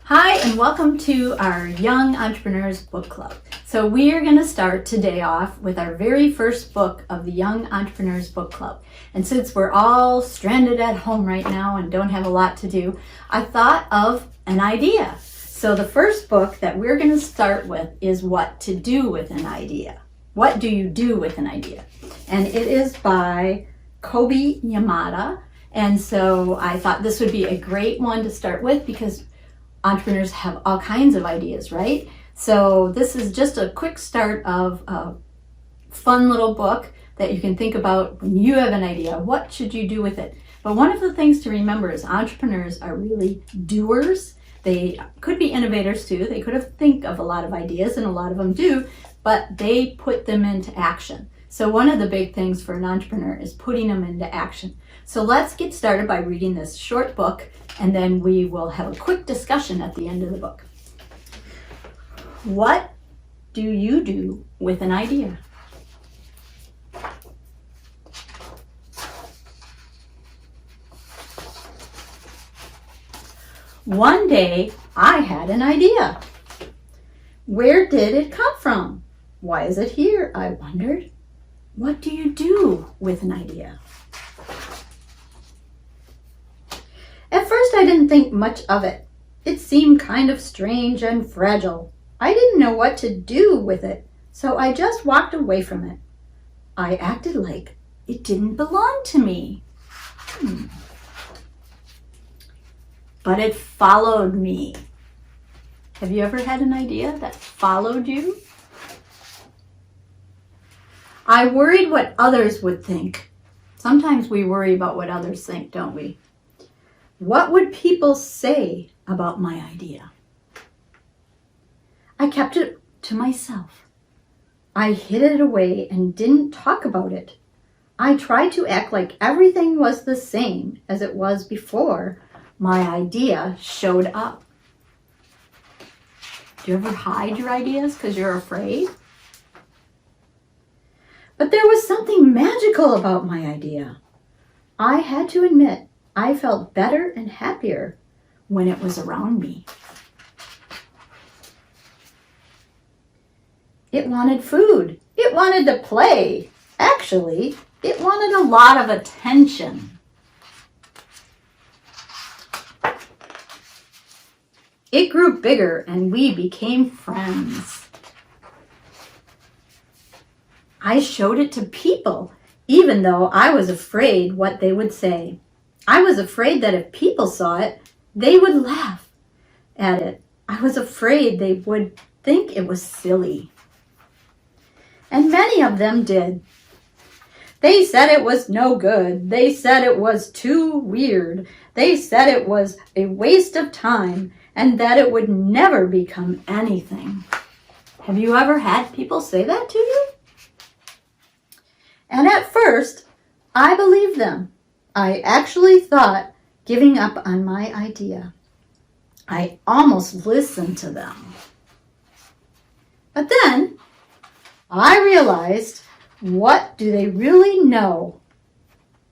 Hi, and welcome to our Young Entrepreneurs Book Club. So we are going to start today off with our very first book of the Young Entrepreneurs Book Club. And since we're all stranded at home right now and don't have a lot to do, I thought of an idea. So the first book that we're going to start with is What to Do with an Idea. What do you do with an idea? And it is by Kobi Yamata. And so I thought this would be a great one to start with because entrepreneurs have all kinds of ideas, right? So this is just a quick start of a fun little book that you can think about when you have an idea. What should you do with it? But one of the things to remember is entrepreneurs are really doers. They could be innovators too. They could have think of a lot of ideas, and a lot of them do, but they put them into action. So one of the big things for an entrepreneur is putting them into action. So let's get started by reading this short book, and then we will have a quick discussion at the end of the book. What do you do with an idea? One day, I had an idea. Where did it come from? Why is it here? I wondered. What do you do with an idea? At first, I didn't think much of it. It seemed kind of strange and fragile. I didn't know what to do with it, so I just walked away from it. I acted like it didn't belong to me. But it followed me. Have you ever had an idea that followed you? I worried what others would think. Sometimes we worry about what others think, don't we? What would people say about my idea? I kept it to myself. I hid it away and didn't talk about it. I tried to act like everything was the same as it was before my idea showed up. Do you ever hide your ideas because you're afraid? But there was something magical about my idea. I had to admit, I felt better and happier when it was around me. It wanted food. It wanted to play. Actually, it wanted a lot of attention. It grew bigger and we became friends. I showed it to people, even though I was afraid what they would say. I was afraid that if people saw it, they would laugh at it. I was afraid they would think it was silly. And many of them did. They said it was no good. They said it was too weird. They said it was a waste of time and that it would never become anything. Have you ever had people say that to you? And at first, I believed them. I actually thought giving up on my idea. I almost listened to them. But then I realized, what do they really know?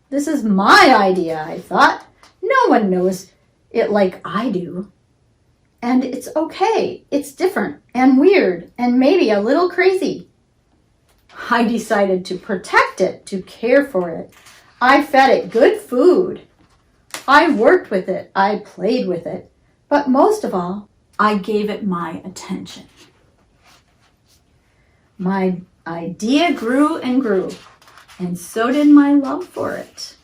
This is my idea, I thought. No one knows it like I do. And it's okay. It's different and weird and maybe a little crazy. I decided to protect it, to care for it. I fed it good food. I worked with it. I played with it. But most of all, I gave it my attention. My idea grew and grew, and so did my love for it.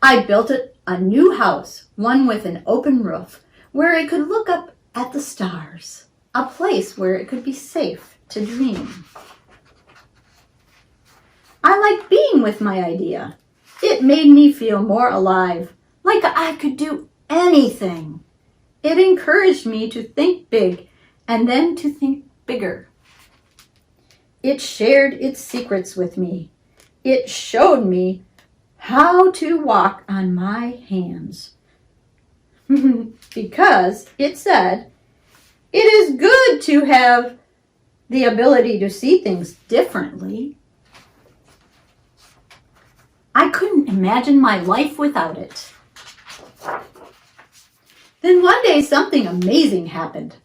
I built it a new house, one with an open roof, where it could look up at the stars, a place where it could be safe to dream. I liked being with my idea. It made me feel more alive, like I could do anything. It encouraged me to think big and then to think bigger. It shared its secrets with me. It showed me how to walk on my hands. Because it said, it is good to have the ability to see things differently. I couldn't imagine my life without it. Then one day day, something amazing happened.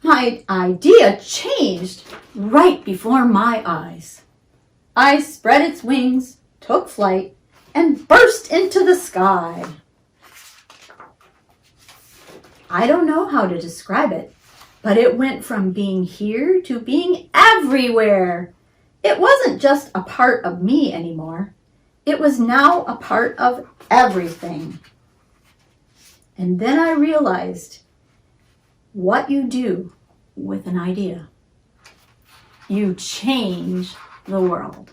My idea changed right before my eyes. I spread its wings, took flight, and burst into the sky. I don't know how to describe it, but it went from being here to being everywhere. It wasn't just a part of me anymore. It was now a part of everything. And then I realized what you do with an idea. You change the world.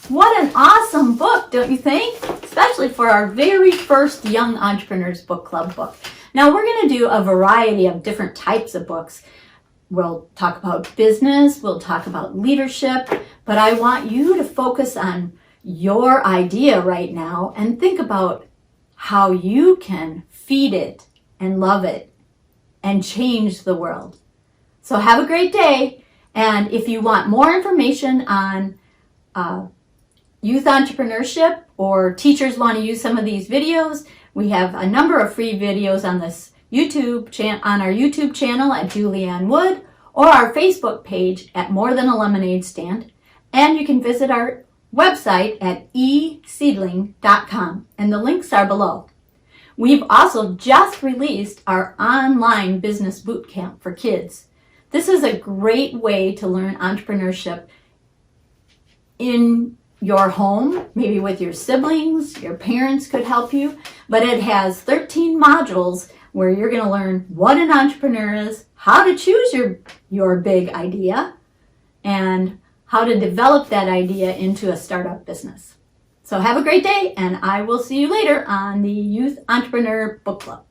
What an awesome book, don't you think? Especially for our very first Young Entrepreneurs Book Club book. Now we're going to do a variety of different types of books. We'll talk about business, we'll talk about leadership, but I want you to focus on your idea right now and think about how you can feed it and love it and change the world. So have a great day, and if you want more information on youth entrepreneurship, or teachers want to use some of these videos, we have a number of free videos on this on our YouTube channel at Julianne Wood, or our Facebook page at More Than a Lemonade Stand, and you can visit our website at eseedling.com, and the links are below. We've also just released our online business boot camp for kids. This is a great way to learn entrepreneurship in your home, maybe with your siblings, your parents could help you, but it has 13 modules where you're going to learn what an entrepreneur is, how to choose your big idea, and how to develop that idea into a startup business. So have a great day, and I will see you later on the Youth Entrepreneur Book Club.